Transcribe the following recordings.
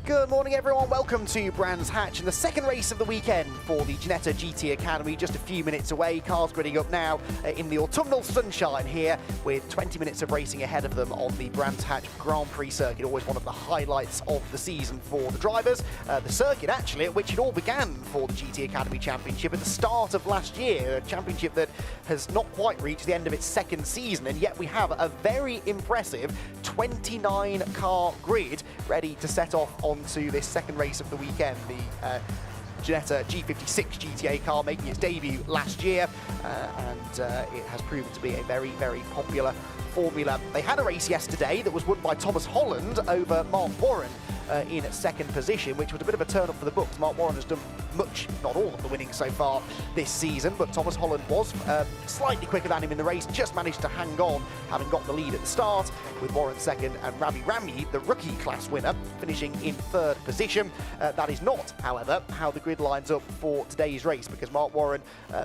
Good morning everyone, welcome to Brands Hatch and the second race of the weekend for the Ginetta GT Academy, just a few minutes away. Cars gridding up now in the autumnal sunshine here with 20 minutes of racing ahead of them on the Brands Hatch Grand Prix circuit, always one of the highlights of the season for the drivers. The circuit actually at which it all began for the GT Academy Championship at the start of last year, a championship that has not quite reached the end of its second season, and yet we have a very impressive 29 car grid ready to set off onto this second race of the weekend. The Ginetta G56 GTA car making its debut last year, and it has proven to be a very, very popular formula. They had a race yesterday that was won by Thomas Holland over Mark Warren in second position, which was a bit of a turn up for the books. Mark Warren has done much, not all of the winning so far this season, but Thomas Holland was slightly quicker than him in the race, just managed to hang on, having got the lead at the start, with Warren second and Ravi Rami, the rookie class winner, finishing in third position. That is not, however, how the grid lines up for today's race, because Mark Warren,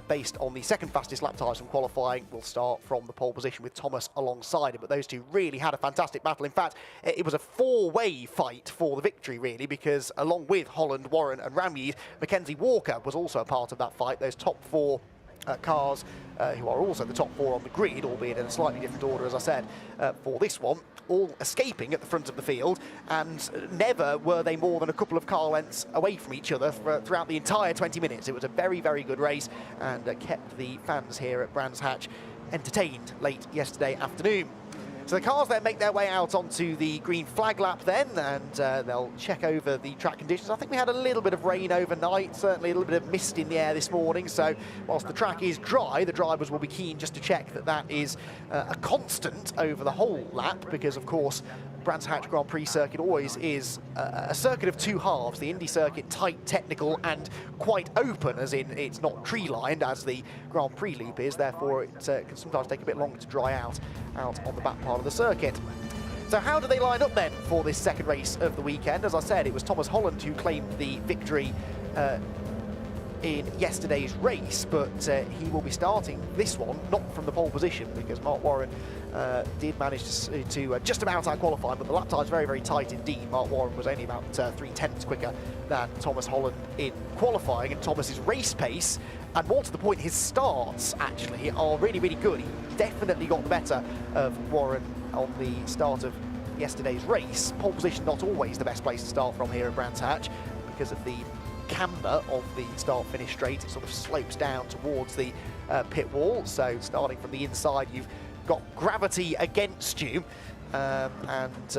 based on the second fastest lap times from qualifying, will start from the pole position with Thomas alongside him. But those two really had a fantastic battle. In fact, it was a four-way fight for the victory, really, because along with Holland, Warren and Rami, Mackenzie Walker was also a part of that fight. Those top four cars, who are also the top four on the grid, albeit in a slightly different order, as I said, for this one, all escaping at the front of the field, and never were they more than a couple of car lengths away from each other throughout the entire 20 minutes. It was a very, very good race, and kept the fans here at Brands Hatch entertained late yesterday afternoon. So the cars then make their way out onto the green flag lap then, and they'll check over the track conditions. I think we had a little bit of rain overnight, certainly a little bit of mist in the air this morning, so whilst the track is dry, the drivers will be keen just to check that that is a constant over the whole lap, because of course Brands Hatch Grand Prix circuit always is a circuit of two halves. The Indy circuit tight, technical and quite open, as in it's not tree-lined as the Grand Prix loop is, therefore it can sometimes take a bit longer to dry out on the back part of the circuit. So how do they line up then for this second race of the weekend? As I said, it was Thomas Holland who claimed the victory in yesterday's race, but he will be starting this one not from the pole position, because Mark Warren did manage to just about out-qualify, but the lap time's very, very tight indeed. Mark Warren was only about 3/10 quicker than Thomas Holland in qualifying, and Thomas's race pace, and more to the point, his starts actually are really, really good. He definitely got the better of Warren on the start of yesterday's race. Pole position not always the best place to start from here at Brands Hatch, because of the camber of the start-finish straight. It sort of slopes down towards the pit wall, so starting from the inside you've got gravity against you, and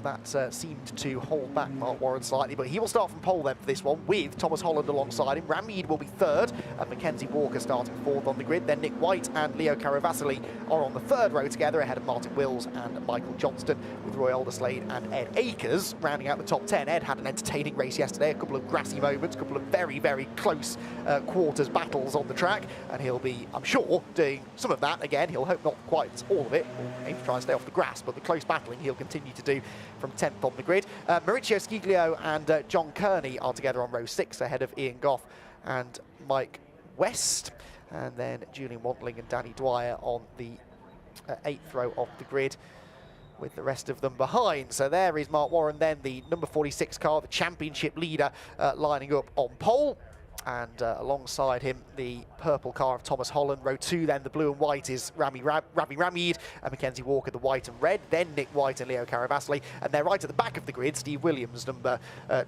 that seemed to hold back Mark Warren slightly, but he will start from pole then for this one with Thomas Holland alongside him. Ramid will be third, and Mackenzie Walker starting fourth on the grid. Then Nick White and Leo Caravasili are on the third row together, ahead of Martin Wills and Michael Johnston, with Roy Alderslade and Ed Akers rounding out the top 10. Ed had an entertaining race yesterday, a couple of grassy moments, a couple of very, very close quarters battles on the track, and he'll be, I'm sure, doing some of that again. He'll hope not quite all of it, or aim to try and stay off the grass, but the close battling he'll continue to do from 10th on the grid. Maurizio Sciglio and John Kearney are together on row 6, ahead of Ian Goff and Mike West, and then Julian Wantling and Danny Dwyer on the 8th row of the grid, with the rest of them behind. So there is Mark Warren then, the number 46 car, the championship leader, lining up on pole. And alongside him, the purple car of Thomas Holland. Row 2 then, the blue and white is Ravi Ramid and Mackenzie Walker, the white and red. Then Nick White and Leo Caravasili. And they're right at the back of the grid, Steve Williams, number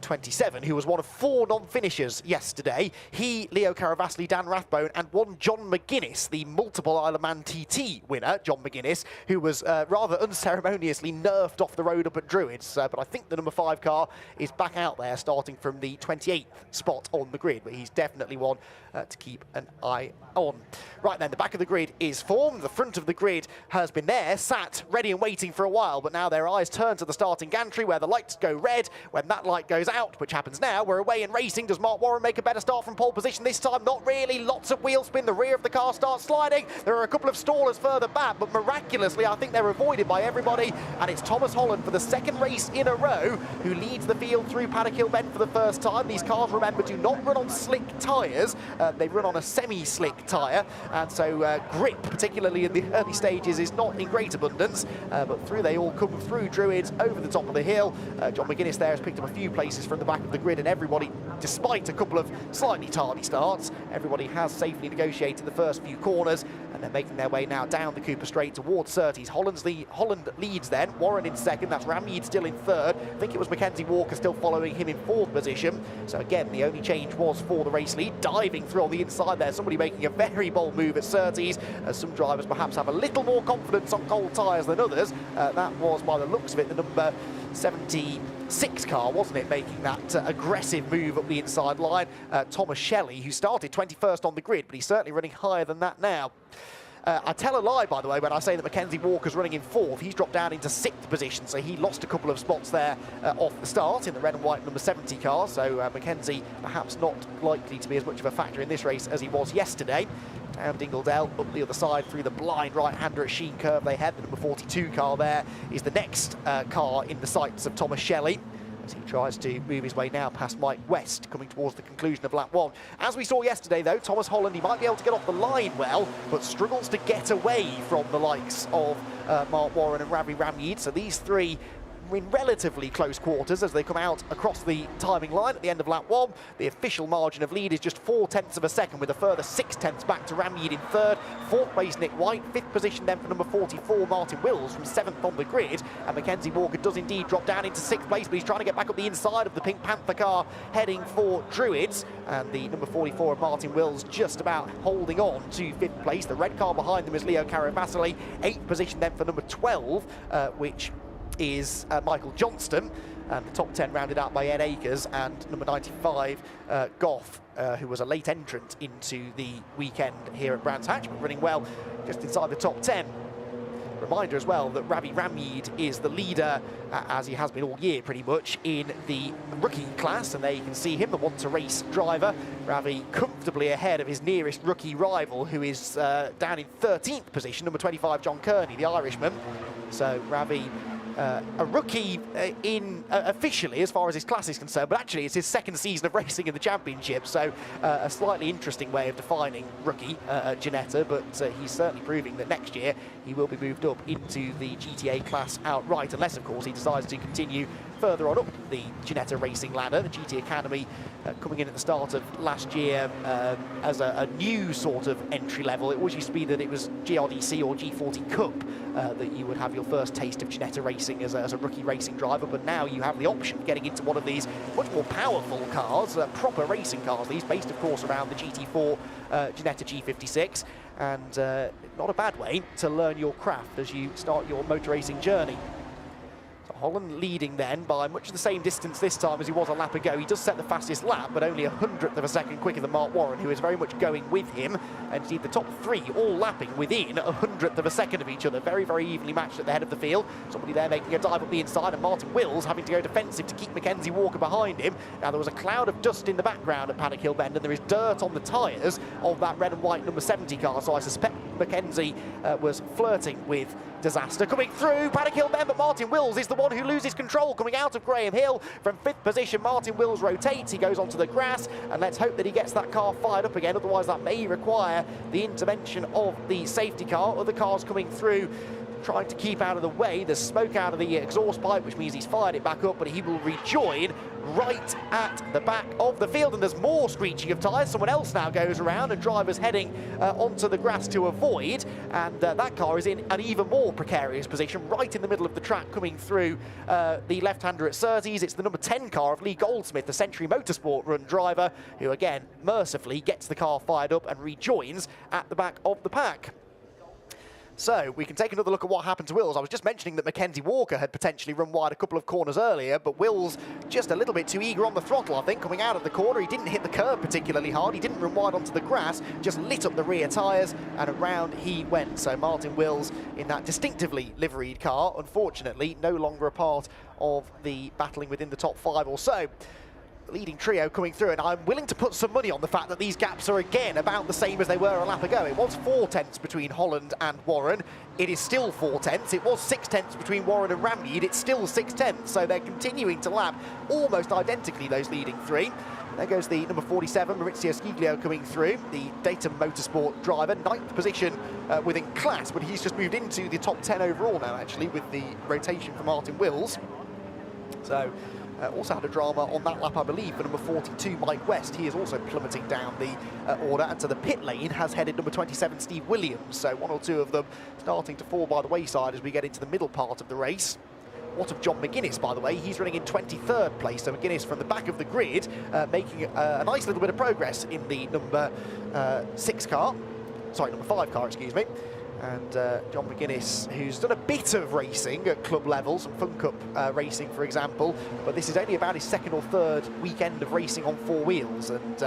27, who was one of 4 non-finishers yesterday. He, Leo Caravasili, Dan Rathbone, and one John McGuinness, the multiple Isle of Man TT winner, John McGuinness, who was rather unceremoniously nerfed off the road up at Druids. But I think the number 5 car is back out there, starting from the 28th spot on the grid. But he's definitely one to keep an eye on. Right then, the back of the grid is formed. The front of the grid has been there, sat ready and waiting for a while, but now their eyes turn to the starting gantry where the lights go red. When that light goes out, which happens now, we're away and racing. Does Mark Warren make a better start from pole position this time? Not really. Lots of wheel spin. The rear of the car starts sliding. There are a couple of stallers further back, but miraculously, I think they're avoided by everybody, and it's Thomas Holland for the second race in a row who leads the field through Paddock Hill Bend for the first time. These cars, remember, do not run on slick tyres. They run on a semi-slick tyre, and so grip, particularly in the early stages, is not in great abundance, but through they all come through Druids over the top of the hill. John McGuinness there has picked up a few places from the back of the grid, and everybody, despite a couple of slightly tardy starts, everybody has safely negotiated the first few corners, and they're making their way now down the Cooper Straight towards Surtees. Holland leads then, Warren in second, that's Rammead still in third. I think it was Mackenzie Walker still following him in fourth position. So again, the only change was for the race lead. Diving through on the inside there, somebody making a very bold move at Surtees. Some drivers perhaps have a little more confidence on cold tyres than others. That was, by the looks of it, the number 76 car, wasn't it, making that aggressive move up the inside line. Thomas Shelley, who started 21st on the grid, but he's certainly running higher than that now. I tell a lie, by the way, when I say that Mackenzie Walker's running in fourth. He's dropped down into sixth position, so he lost a couple of spots there off the start in the red and white number 70 car. So Mackenzie perhaps not likely to be as much of a factor in this race as he was yesterday. Down Dingledale, up the other side through the blind right-hander at Sheen Curve. They head the number 42 car there is the next car in the sights of Thomas Shelley, as he tries to move his way now past Mike West, coming towards the conclusion of lap one. As we saw yesterday, though, Thomas Holland, he might be able to get off the line well, but struggles to get away from the likes of Mark Warren and Ravi Ramyeed. So these three in relatively close quarters as they come out across the timing line at the end of lap one. The official margin of lead is just 0.4 of a second, with a further 0.6 back to Ramyeed in third. Fourth place, Nick White. Fifth position then for number 44, Martin Wills, from seventh on the grid. And Mackenzie Walker does indeed drop down into sixth place, but he's trying to get back up the inside of the Pink Panther car heading for Druids. And the number 44 of Martin Wills just about holding on to fifth place. The red car behind them is Leo Caravasile. Eighth position then for number 12, which is Michael Johnston, and the top 10 rounded out by Ed Akers and number 95 Goff, who was a late entrant into the weekend here at Brands Hatch, but running well just inside the top 10. Reminder as well that Ravi Ramyeed is the leader, as he has been all year pretty much, in the rookie class, and there you can see him, the want-to-race driver. Ravi comfortably ahead of his nearest rookie rival, who is down in 13th position, number 25 John Kearney, the Irishman. So Ravi, a rookie officially as far as his class is concerned, but actually it's his second season of racing in the championship, so a slightly interesting way of defining rookie at Ginetta, but he's certainly proving that next year he will be moved up into the GTA class outright, unless of course he decides to continue further on up the Ginetta racing ladder. The GT Academy coming in at the start of last year as a new sort of entry level. It always used to be that it was GRDC or G40 Cup that you would have your first taste of Ginetta racing as a rookie racing driver, but now you have the option of getting into one of these much more powerful cars, proper racing cars, these based of course around the GT4 Ginetta G56, and not a bad way to learn your craft as you start your motor racing journey. Holland leading then by much the same distance this time as he was a lap ago. He does set the fastest lap, but only 100th of a second quicker than Mark Warren, who is very much going with him. And indeed, the top three all lapping within 100th of a second of each other. Very, very evenly matched at the head of the field. Somebody there making a dive up the inside, and Martin Wills having to go defensive to keep Mackenzie Walker behind him. Now, there was a cloud of dust in the background at Paddock Hill Bend, and there is dirt on the tyres of that red and white number 70 car, so I suspect Mackenzie was flirting with disaster. Coming through Paddock Hill Bend, but Martin Wills is the one who loses control coming out of Graham Hill. From fifth position, Martin Wills rotates, he goes onto the grass, and let's hope that he gets that car fired up again, otherwise that may require the intervention of the safety car. Other cars coming through trying to keep out of the way. There's smoke out of the exhaust pipe, which means he's fired it back up, but he will rejoin right at the back of the field, and there's more screeching of tyres. Someone else now goes around, and drivers heading onto the grass to avoid, and that car is in an even more precarious position right in the middle of the track coming through the left-hander at Surtees. It's the number 10 car of Lee Goldsmith, the Century Motorsport run driver, who again mercifully gets the car fired up and rejoins at the back of the pack. So we can take another look at what happened to Wills. I was just mentioning that Mackenzie Walker had potentially run wide a couple of corners earlier, but Wills just a little bit too eager on the throttle, I think, coming out of the corner. He didn't hit the curb particularly hard. He didn't run wide onto the grass, just lit up the rear tyres, and around he went. So Martin Wills in that distinctively liveried car, unfortunately, no longer a part of the battling within the top five or so. leading trio coming through, and I'm willing to put some money on the fact that these gaps are again about the same as they were a lap ago. It was 4/10 between Holland and Warren. It is still 4/10. It was 6/10 between Warren and Rammeed. It's still 6/10. So they're continuing to lap almost identically, those leading three. There goes the number 47, Maurizio Sciglio, coming through, the Data Motorsport driver, 9th position within class, but he's just moved into the top 10 overall now, actually, with the rotation for Martin Wills. So, also had a drama on that lap, I believe, for number 42, Mike West. He is also plummeting down the order, and to the pit lane has headed number 27, Steve Williams. So one or two of them starting to fall by the wayside as we get into the middle part of the race. What of John McGuinness, by the way? He's running in 23rd place, so McGuinness from the back of the grid, making a nice little bit of progress in the number 5 car, excuse me. And John McGuinness, who's done a bit of racing at club level, some Fun Cup racing, for example, but this is only about his 2nd or 3rd weekend of racing on 4 wheels, and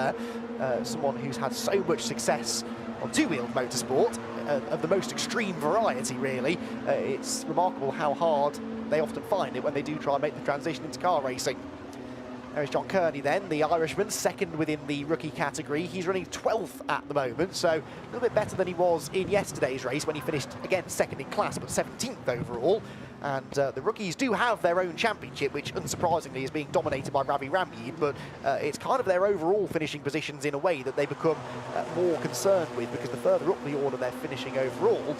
someone who's had so much success on 2-wheeled motorsport, of the most extreme variety, really. It's remarkable how hard they often find it when they do try and make the transition into car racing. There's John Kearney then, the Irishman, 2nd within the rookie category. He's running 12th at the moment, so a little bit better than he was in yesterday's race when he finished, again, 2nd in class, but 17th overall. And the rookies do have their own championship, which unsurprisingly is being dominated by Ravi Rammeed, but it's kind of their overall finishing positions in a way that they become more concerned with, because the further up the order they're finishing overall,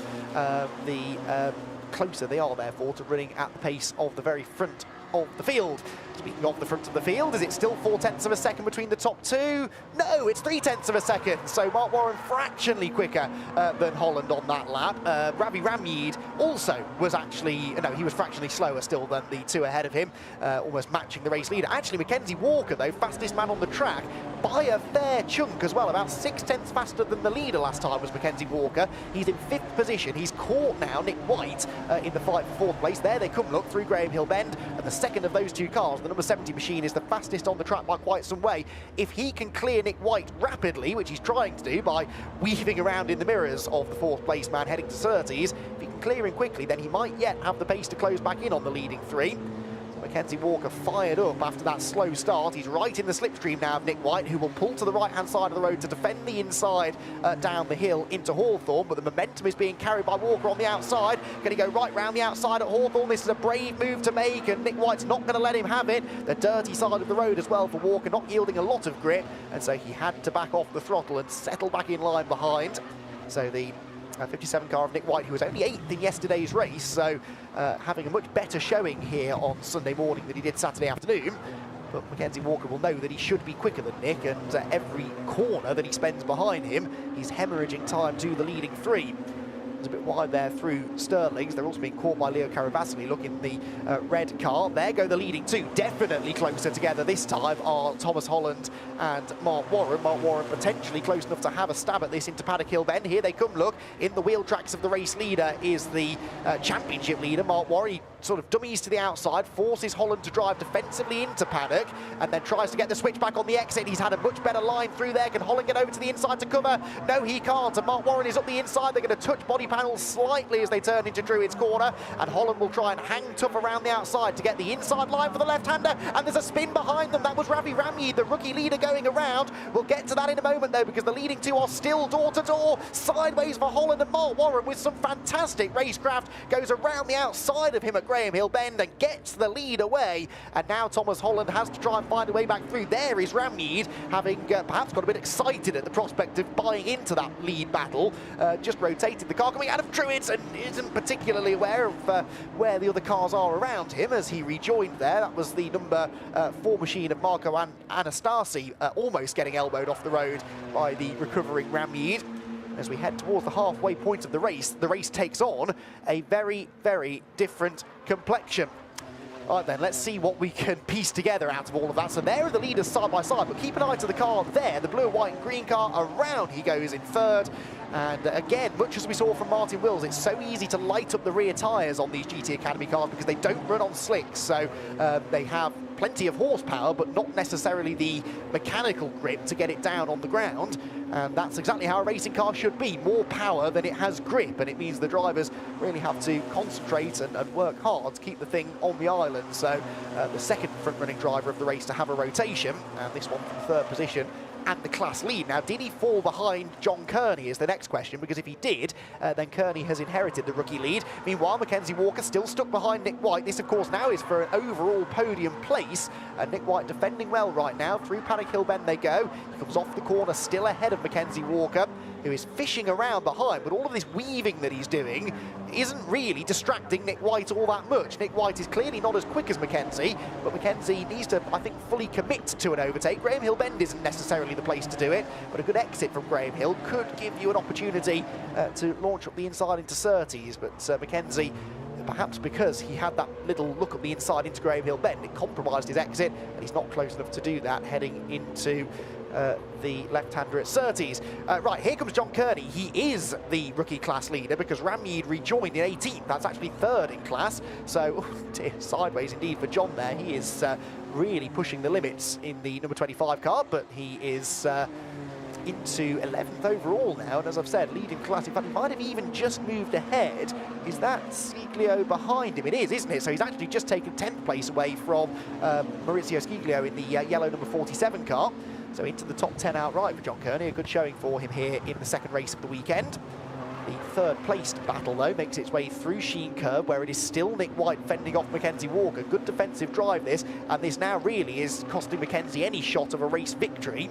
the closer they are, therefore, to running at the pace of the very front of the field. Speaking of the front of the field, is it still 4/10 of a second between the top two? No, it's 3/10 of a second. So Mark Warren fractionally quicker than Holland on that lap. Ravi Rammeed also was actually, no, he was fractionally slower still than the two ahead of him, almost matching the race leader. Actually, Mackenzie Walker, though, fastest man on the track by a fair chunk as well. About 6/10 faster than the leader last time was Mackenzie Walker. He's in 5th position. He's caught now Nick White in the fight for 4th place. There they come, look, through Graham Hill Bend, and the second of those two cars, the number 70 machine, is the fastest on the track by quite some way. If he can clear Nick White rapidly, which he's trying to do by weaving around in the mirrors of the 4th place man heading to Surtees, if he can clear him quickly, then he might yet have the pace to close back in on the leading three. Mackenzie Walker fired up after that slow start. He's right in the slipstream now of Nick White, who will pull to the right-hand side of the road to defend the inside down the hill into Hawthorne, but the momentum is being carried by Walker on the outside. Going to go right round the outside at Hawthorne. This is a brave move to make, and Nick White's not going to let him have it. The dirty side of the road as well for Walker, not yielding a lot of grip, and so he had to back off the throttle and settle back in line behind. So the 57 car of Nick White, who was only 8th in yesterday's race, so having a much better showing here on Sunday morning than he did Saturday afternoon. But Mackenzie Walker will know that he should be quicker than Nick, and every corner that he spends behind him, he's hemorrhaging time to the leading three. It's a bit wide there through Stirling's. They're also being caught by Leo Carabasili. Look in the red car. There go the leading two. Definitely closer together this time are Thomas Holland and Mark Warren. Mark Warren potentially close enough to have a stab at this into Paddock Hill Bend. Here they come, look. In the wheel tracks of the race leader is the championship leader, Mark Warren. He sort of dummies to the outside, forces Holland to drive defensively into Paddock, and then tries to get the switch back on the exit. He's had a much better line through there. Can Holland get over to the inside to cover? No, he can't, and Mark Warren is up the inside. They're going to touch body panels slightly as they turn into Druid's corner, and Holland will try and hang tough around the outside to get the inside line for the left-hander, and there's a spin behind them. That was Ravi Rammeed, the rookie leader, going around. We'll get to that in a moment, though, because the leading two are still door-to-door. Sideways for Holland, and Mark Warren, with some fantastic racecraft, goes around the outside of him at Graham Hill Bend and gets the lead away. And now Thomas Holland has to try and find a way back through. There is Rammeed, having perhaps got a bit excited at the prospect of buying into that lead battle. Just rotated the car coming out of Druids and isn't particularly aware of where the other cars are around him as he rejoined there. That was the number 4 machine of Marco Anastasi, almost getting elbowed off the road by the recovering Rammeed. As we head towards the halfway point of the race takes on a very, very different complexion. All right then, let's see what we can piece together out of all of that. So there are the leaders side by side, but keep an eye to the car there, the blue, white and green car. Around he goes in 3rd. And again, much as we saw from Martin Wills, it's so easy to light up the rear tyres on these GT Academy cars because they don't run on slicks. So they have plenty of horsepower, but not necessarily the mechanical grip to get it down on the ground. And that's exactly how a racing car should be. More power than it has grip, and it means the drivers really have to concentrate and work hard to keep the thing on the island. So the second front-running driver of the race to have a rotation, and this one from third position and the class lead. Now, did he fall behind John Kearney is the next question, because if he did, then Kearney has inherited the rookie lead. Meanwhile, Mackenzie Walker still stuck behind Nick White. This, of course, now is for an overall podium place. Nick White defending well right now. Through Paddock Hill Bend they go. He comes off the corner, still ahead of Mackenzie Walker, who is fishing around behind, but all of this weaving that he's doing isn't really distracting Nick White all that much. Nick White is clearly not as quick as Mackenzie, but Mackenzie needs to, I think, fully commit to an overtake. Graham Hill Bend isn't necessarily the place to do it, but a good exit from Graham Hill could give you an opportunity to launch up the inside into Surtees, but Mackenzie, perhaps because he had that little look at the inside into Graham Hill Bend, it compromised his exit, and he's not close enough to do that heading into the left-hander at Surtees. Right, here comes John Kearney. He is the rookie class leader because Ramyeed rejoined in 18th. That's actually third in class. So, sideways indeed for John there. He is really pushing the limits in the number 25 car, but he is into 11th overall now, and as I've said, leading class. In fact, he might have even just moved ahead. Is that Sciglio behind him? It is, isn't it? So he's actually just taken 10th place away from Maurizio Sciglio in the yellow number 47 car. So into the top 10 outright for John Kearney. A good showing for him here in the second race of the weekend. The third placed battle, though, makes its way through Sheen Curb, where it is still Nick White fending off Mackenzie Walker. Good defensive drive, this, and this now really is costing Mackenzie any shot of a race victory,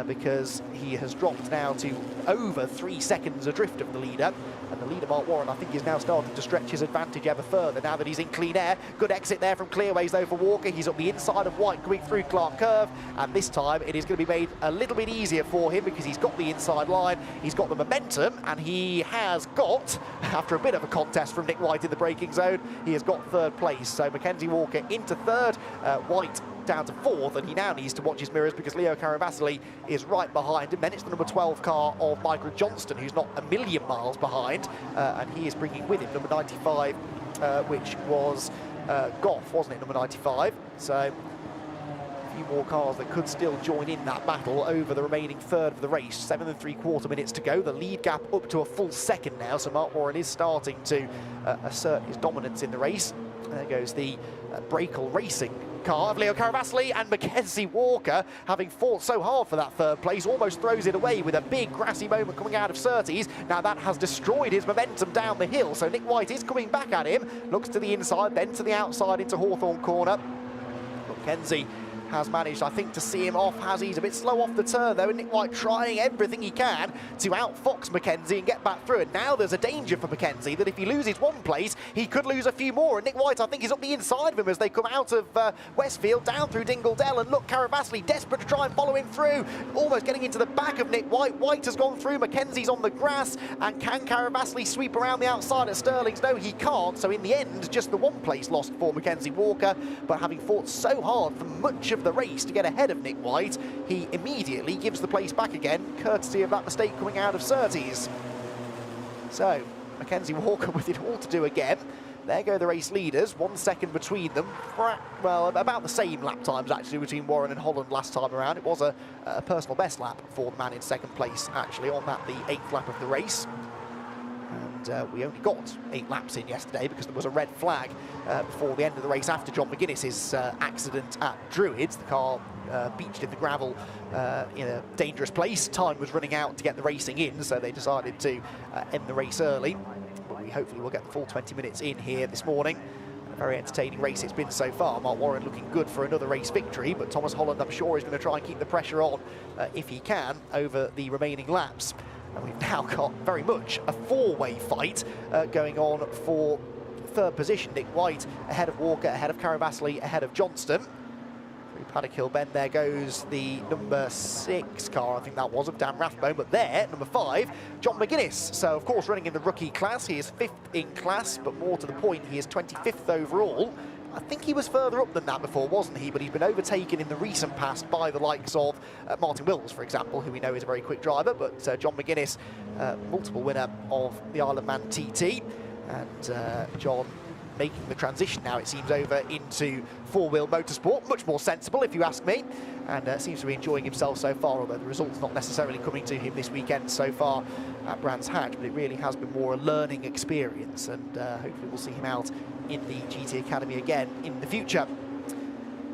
because he has dropped now to over 3 seconds adrift of the leader. And the leader, Mark Warren, I think is now starting to stretch his advantage ever further now that he's in clean air. Good exit there from Clearways, though, for Walker. He's up the inside of White going through Clark Curve, and this time it is going to be made a little bit easier for him because he's got the inside line, he's got the momentum, and he has got, after a bit of a contest from Nick White in the braking zone, he has got third place. So Mackenzie Walker into third, White down to fourth, and he now needs to watch his mirrors because Leo Caravasili is right behind him. Then it's the number 12 car of Michael Johnston, who's not a million miles behind, and he is bringing with him number 95, which was Goff, wasn't it, number 95? So a few more cars that could still join in that battle over the remaining third of the race. 7 3/4 minutes to go. The lead gap up to a full second now, so Mark Warren is starting to assert his dominance in the race. There goes the Brakel Racing car of Leo Caravasili, and Mackenzie Walker, having fought so hard for that third place, almost throws it away with a big grassy moment coming out of Surtees. Now that has destroyed his momentum down the hill, so Nick White is coming back at him, looks to the inside, then to the outside into Hawthorne Corner. Mackenzie has managed, I think, to see him off. He's a bit slow off the turn, though, and Nick White trying everything he can to outfox Mackenzie and get back through. And now there's a danger for Mackenzie that if he loses one place, he could lose a few more. And Nick White, I think, is up the inside of him as they come out of Westfield, down through Dingle Dell. And look, Caravasili desperate to try and follow him through, almost getting into the back of Nick White. White has gone through, Mackenzie's on the grass, and can Caravasili sweep around the outside at Sterling's? No, he can't. So in the end, just the one place lost for Mackenzie Walker, but having fought so hard for much of the race to get ahead of Nick White, he immediately gives the place back again, courtesy of that mistake coming out of Surtees. So Mackenzie Walker with it all to do again. There go the race leaders, 1 second between them. Well, about the same lap times actually between Warren and Holland last time around. It was a personal best lap for the man in second place actually on that, the 8th lap of the race. And we only got 8 laps in yesterday because there was a red flag before the end of the race after John McGuinness's accident at Druids. The car beached in the gravel in a dangerous place. Time was running out to get the racing in, so they decided to end the race early. But we hopefully will get the full 20 minutes in here this morning. A very entertaining race it's been so far. Mark Warren looking good for another race victory, but Thomas Holland, I'm sure, is going to try and keep the pressure on if he can over the remaining laps. And we've now got very much a 4-way fight going on for third position. Nick White ahead of Walker, ahead of Caravasili, ahead of Johnston. Through Paddock Hill Bend, there goes the number 6 car, I think that was, of Dan Rathbone. But there, number 5, John McGuinness. So, of course, running in the rookie class. He is 5th in class, but more to the point, he is 25th overall. I think he was further up than that before, wasn't he? But he's been overtaken in the recent past by the likes of Martin Wills, for example, who we know is a very quick driver. But John McGuinness, multiple winner of the Isle of Man TT. And John making the transition now, it seems, over into four-wheel motorsport. Much more sensible, if you ask me, and seems to be enjoying himself so far, although the result's not necessarily coming to him this weekend so far at Brands Hatch, but it really has been more a learning experience, and hopefully we'll see him out in the GT Academy again in the future.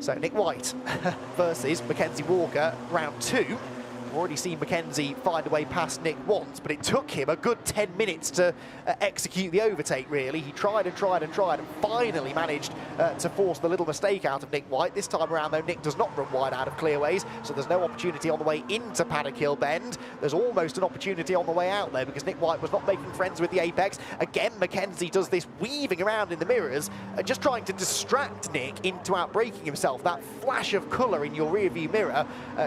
So Nick White versus Mackenzie Walker, round 2. We've already seen Mackenzie find a way past Nick once, but it took him a good 10 minutes to execute the overtake, really. He tried and tried and tried and finally managed to force the little mistake out of Nick White. This time around, though, Nick does not run wide out of clearways, so there's no opportunity on the way into Paddock Hill Bend. There's almost an opportunity on the way out there because Nick White was not making friends with the apex. Again, Mackenzie does this weaving around in the mirrors, just trying to distract Nick into outbraking himself. That flash of colour in your rearview mirror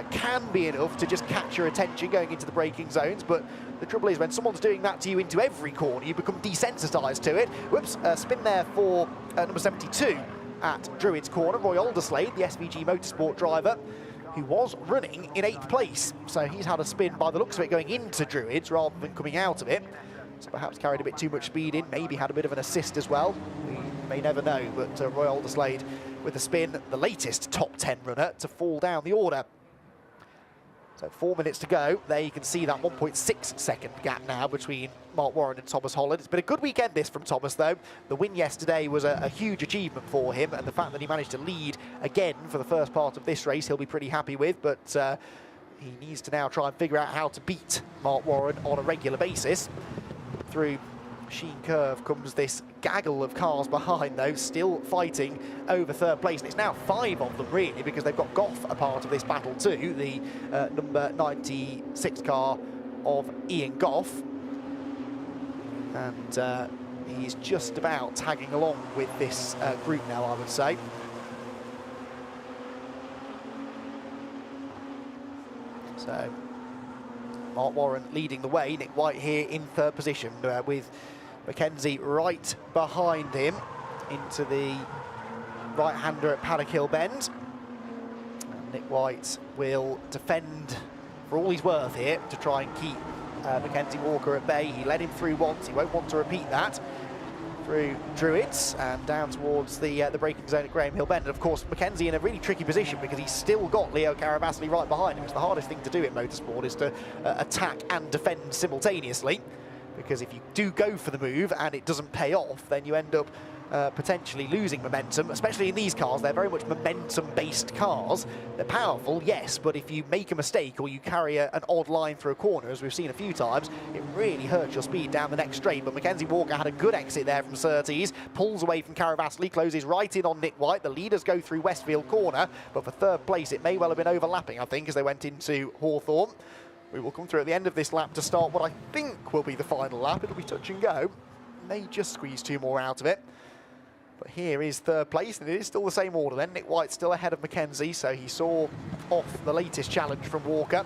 can be enough to just catch your attention going into the braking zones, but the trouble is when someone's doing that to you into every corner, you become desensitised to it. Whoops, spin there for number 72 at Druids Corner, Roy Alderslade, the SVG Motorsport driver, who was running in 8th place. So he's had a spin by the looks of it going into Druids rather than coming out of it. So perhaps carried a bit too much speed in, maybe had a bit of an assist as well. We may never know, but Roy Alderslade with a spin, the latest top 10 runner to fall down the order. So 4 minutes to go. There you can see that 1.6 second gap now between Mark Warren and Thomas Holland. It's been a good weekend this from Thomas, though. The win yesterday was a huge achievement for him, and the fact that he managed to lead again for the first part of this race, he'll be pretty happy with, but he needs to now try and figure out how to beat Mark Warren on a regular basis. Through Sheen Curve comes this gaggle of cars behind, though, still fighting over 3rd place. And it's now 5 of them, really, because they've got Goff a part of this battle too, the number 96 car of Ian Goff. And he's just about tagging along with this group now, I would say. So Mark Warren leading the way, Nick White here in 3rd position with Mackenzie right behind him into the right-hander at Paddock Hill Bend. And Nick White will defend for all he's worth here to try and keep Mackenzie Walker at bay. He led him through once, he won't want to repeat that. Through Druids and down towards the braking zone at Graham Hill Bend. And of course, Mackenzie in a really tricky position because he's still got Leo Caravasli right behind him. It's the hardest thing to do in motorsport, is to attack and defend simultaneously. Because if you do go for the move and it doesn't pay off, then you end up potentially losing momentum, especially in these cars. They're very much momentum-based cars. They're powerful, yes, but if you make a mistake or you carry an odd line through a corner, as we've seen a few times, it really hurts your speed down the next straight. But Mackenzie Walker had a good exit there from Surtees, pulls away from Caravasli, closes right in on Nick White. The leaders go through Westfield Corner, but for 3rd place, it may well have been overlapping, I think, as they went into Hawthorne. We will come through at the end of this lap to start what I think will be the final lap. It'll be touch and go. May just squeeze 2 more out of it. But here is 3rd place, and it is still the same order then. Nick White's still ahead of Mackenzie, so he saw off the latest challenge from Walker.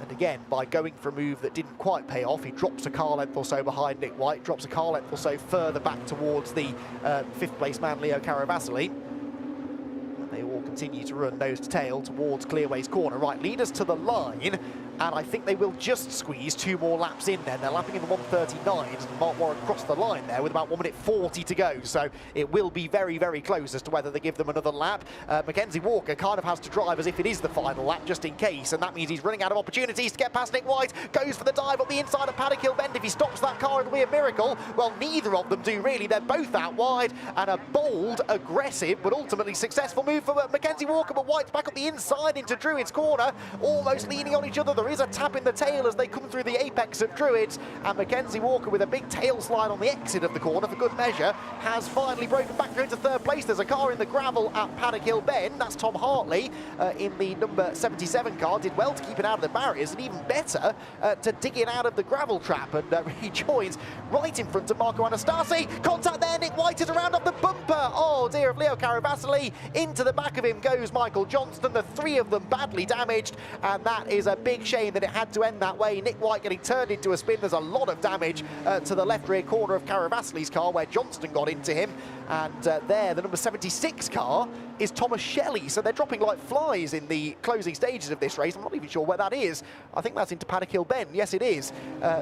And again, by going for a move that didn't quite pay off, he drops a car length or so behind Nick White, drops a car length or so further back towards the 5th place man, Leo Caravasli. And they all continue to run nose to tail towards Clearways Corner. Right, leaders to the line. And I think they will just squeeze 2 more laps in then. They're lapping in the 139s, and Mark Warren crossed the line there with about 1 minute 40 to go. So it will be very, very close as to whether they give them another lap. Mackenzie Walker kind of has to drive as if it is the final lap, just in case, and that means he's running out of opportunities to get past Nick White. Goes for the dive up the inside of Paddock Hill Bend. If he stops that car, it'll be a miracle. Well, neither of them do, really. They're both out wide, and a bold, aggressive, but ultimately successful move for Mackenzie Walker, but White's back up the inside into Druids Corner, almost leaning on each other. There is a tap in the tail as they come through the apex of Druids, and Mackenzie Walker, with a big tail slide on the exit of the corner for good measure, has finally broken back through into 3rd place. There's a car in the gravel at Paddock Hill Bend. That's Tom Hartley in the number 77 car. Did well to keep it out of the barriers, and even better to dig it out of the gravel trap, and he joins right in front of Marco Anastasi. Contact there, Nick White is around off the bumper. Oh dear, of Leo Caravasli. Into the back of him goes Michael Johnston. The 3 of them badly damaged, and that is a big shame shame that it had to end that way. Nick White getting turned into a spin. There's a lot of damage to the left rear corner of Caravasli's car where Johnston got into him. And there, the number 76 car is Thomas Shelley. So they're dropping like flies in the closing stages of this race. I'm not even sure where that is. I think that's into Paddock Hill Bend. Yes, it is.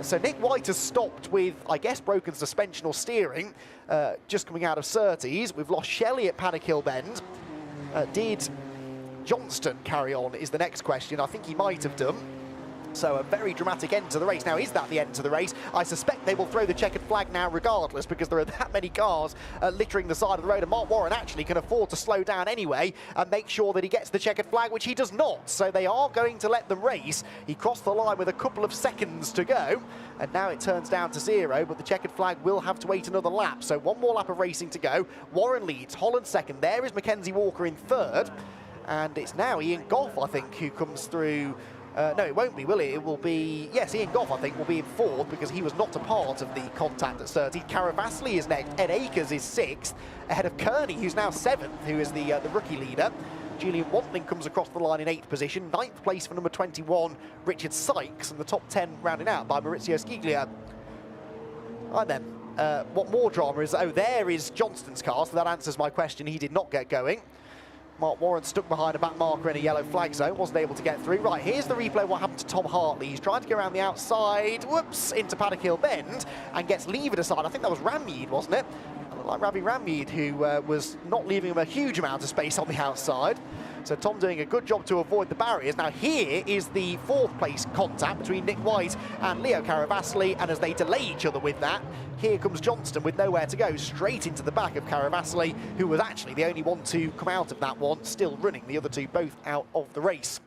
So Nick White has stopped with, I guess, broken suspension or steering just coming out of Surtees. We've lost Shelley at Paddock Hill Bend. Did Johnston carry on is the next question. I think he might have done. So a very dramatic end to the race. Now, is that the end to the race? I suspect they will throw the checkered flag now regardless, because there are that many cars littering the side of the road, and Mark Warren actually can afford to slow down anyway and make sure that he gets the checkered flag, which he does not. So they are going to let them race. He crossed the line with a couple of seconds to go, and now it turns down to 0, but the checkered flag will have to wait another lap. So one more lap of racing to go. Warren leads, Holland second. There is Mackenzie Walker in third, and it's now Ian Goff, I think, who comes through. No, it won't be, will it? It will be, yes, Ian Goff, I think, will be in fourth because he was not a part of the contact at Surtees. Caravasli is next. Ed Akers is sixth, ahead of Kearney, who's now seventh, who is the rookie leader. Julian Wantling comes across the line in 8th position. 9th place for number 21, Richard Sykes, and the top 10 rounded out by Maurizio Schiglia. Right then, what more drama is? Oh, there is Johnston's car, so that answers my question. He did not get going. Mark Warren stuck behind a back marker in a yellow flag zone, wasn't able to get through. Right, here's the replay of what happened to Tom Hartley. He's trying to go around the outside, whoops, into Paddock Hill Bend, and gets levered aside. I think that was Rammead, wasn't it? Like Ravi Rammead, who was not leaving him a huge amount of space on the outside. So Tom doing a good job to avoid the barriers. Now here is the 4th place contact between Nick White and Leo Caravasli, and as they delay each other with that, here comes Johnston with nowhere to go, straight into the back of Caravasli, who was actually the only one to come out of that one, still running, the other two both out of the race.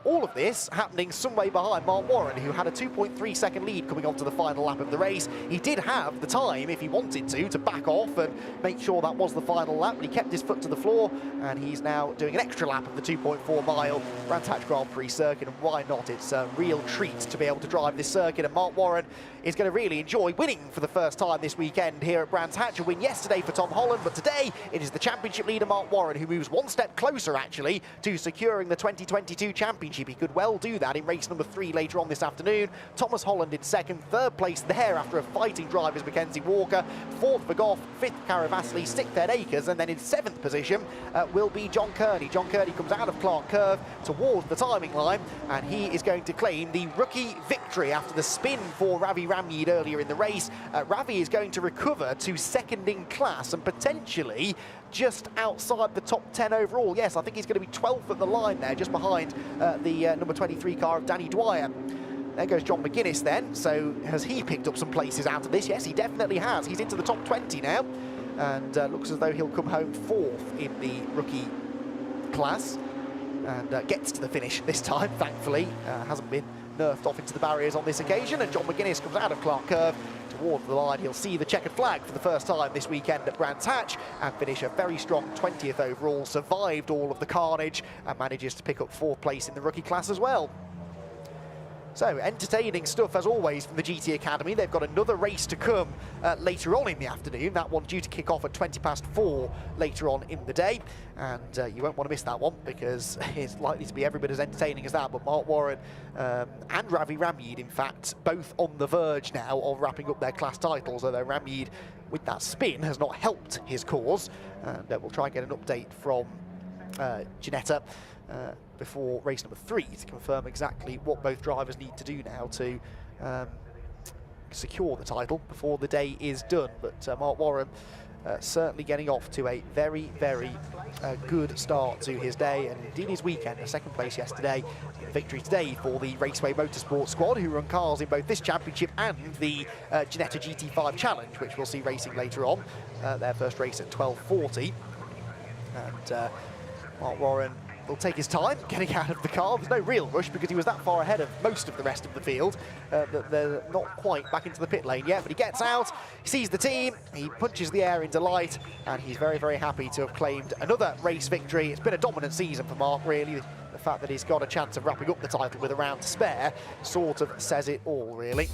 All of this happening some way behind Mark Warren, who had a 2.3 second lead coming onto the final lap of the race. He did have the time, if he wanted to back off and make sure that was the final lap, but he kept his foot to the floor, and he's now doing an extra lap of the 2.4 mile Brands Hatch Grand Prix circuit, and why not? It's a real treat to be able to drive this circuit, and Mark Warren is going to really enjoy winning for the first time this weekend here at Brands Hatch. A win yesterday for Tom Holland, but today it is the championship leader Mark Warren who moves one step closer actually to securing the 2022 championship. He could well do that in race number 3 later on this afternoon. Thomas Holland in second, 3rd place there after a fighting drive is Mackenzie Walker, 4th for Goff, 5th Caravasli, 6th Ed Akers, and then in 7th position will be John Kearney. John Kearney comes out of Clark Curve towards the timing line, and he is going to claim the rookie victory after the spin for Ravi Rammead earlier in the race. Ravi is going to recover to second in class and potentially just outside the top 10 overall. Yes, I think he's going to be 12th at the line there, just behind the number 23 car of Danny Dwyer. There goes John McGuinness then. So has he picked up some places out of this? Yes, he definitely has. He's into the top 20 now, and looks as though he'll come home 4th in the rookie class, and gets to the finish this time, thankfully. Hasn't been nerfed off into the barriers on this occasion, and John McGuinness comes out of Clark Curve towards the line. He'll see the checkered flag for the first time this weekend at Brands Hatch and finish a very strong 20th overall, survived all of the carnage and manages to pick up 4th place in the rookie class as well. So, entertaining stuff as always from the GT Academy. They've got another race to come later on in the afternoon. That one due to kick off at 4:20 later on in the day. And you won't want to miss that one because it's likely to be every bit as entertaining as that. But Mark Warren and Ravi Rammead, in fact, both on the verge now of wrapping up their class titles, although Rammead, with that spin, has not helped his cause. And we'll try and get an update from Ginetta before race number 3 to confirm exactly what both drivers need to do now to secure the title before the day is done. But Mark Warren certainly getting off to a very, very good start to his day, and indeed his weekend. A 2nd place yesterday, victory today for the Raceway Motorsport squad, who run cars in both this championship and the Ginetta GT5 Challenge, which we'll see racing later on. Their first race at 12:40, and Mark Warren will take his time getting out of the car. There's no real rush because he was that far ahead of most of the rest of the field that they're not quite back into the pit lane yet, but he gets out, he sees the team, he punches the air in delight, and he's very, very happy to have claimed another race victory. It's been a dominant season for Mark, really. The fact that he's got a chance of wrapping up the title with a round to spare sort of says it all, really.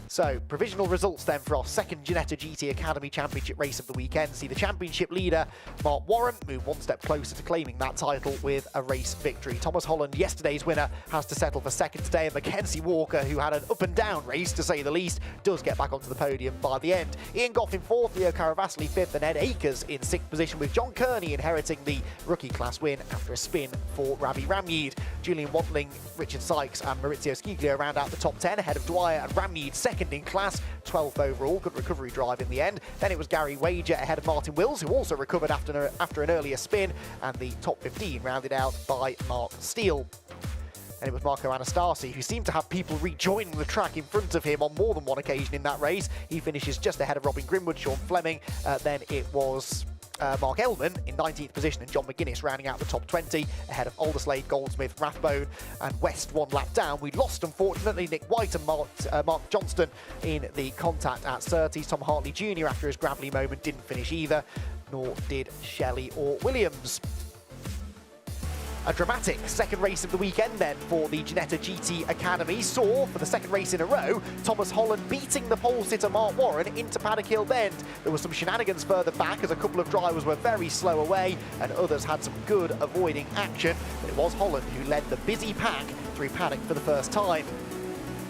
So, provisional results then for our second Ginetta GT Academy Championship race of the weekend. See the championship leader, Mark Warren, move one step closer to claiming that title with a race victory. Thomas Holland, yesterday's winner, has to settle for second today, and Mackenzie Walker, who had an up-and-down race, to say the least, does get back onto the podium by the end. Ian Goff in fourth, Leo Caravasli fifth, and Ed Akers in sixth position, with John Kearney inheriting the rookie class win after a spin for Ravi Ramyeed. Julian Wadling, Richard Sykes, and Maurizio Sciglio round out the top 10, ahead of Dwyer and Ramyeed second in class, 12th overall. Good recovery drive in the end. Then it was Gary Wager ahead of Martin Wills, who also recovered after an earlier spin, and the top 15 rounded out by Mark Steele. And it was Marco Anastasi, who seemed to have people rejoining the track in front of him on more than one occasion in that race. He finishes just ahead of Robin Grimwood, Sean Fleming. Then it was Mark Ellman in 19th position, and John McGuinness rounding out the top 20, ahead of Alderslade, Goldsmith, Rathbone and West one lap down. We lost, unfortunately, Nick White and Mark Johnston in the contact at Surtees. Tom Hartley Jr., after his gravelly moment, didn't finish either, nor did Shelley or Williams. A dramatic second race of the weekend then for the Ginetta GT Academy saw, for the second race in a row, Thomas Holland beating the pole sitter Mark Warren into Paddock Hill Bend. There was some shenanigans further back as a couple of drivers were very slow away and others had some good avoiding action, but it was Holland who led the busy pack through Paddock for the first time.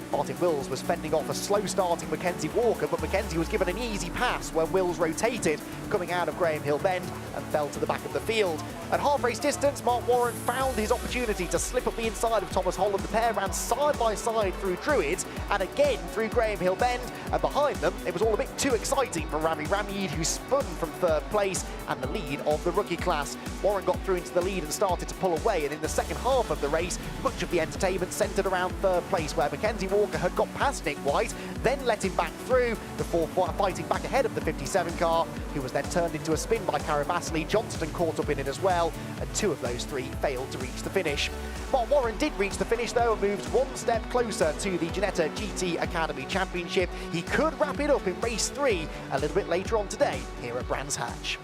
Martin Wills was fending off a slow-starting Mackenzie Walker, but Mackenzie was given an easy pass when Wills rotated, coming out of Graham Hill Bend, and fell to the back of the field. At half-race distance, Mark Warren found his opportunity to slip up the inside of Thomas Holland. The pair ran side-by-side through Druids, and again through Graham Hill Bend, and behind them, it was all a bit too exciting for Ravi Ramyeed, who spun from third place and the lead of the rookie class. Warren got through into the lead and started to pull away, and in the second half of the race, much of the entertainment centred around third place, where Mackenzie Walker had got past Nick White, then let him back through before fighting back ahead of the 57 car, who was then turned into a spin by Caravasli. Johnston caught up in it as well, and two of those three failed to reach the finish. Mark Warren did reach the finish though, and moved one step closer to the Ginetta GT Academy Championship. He could wrap it up in race 3 a little bit later on today here at Brands Hatch.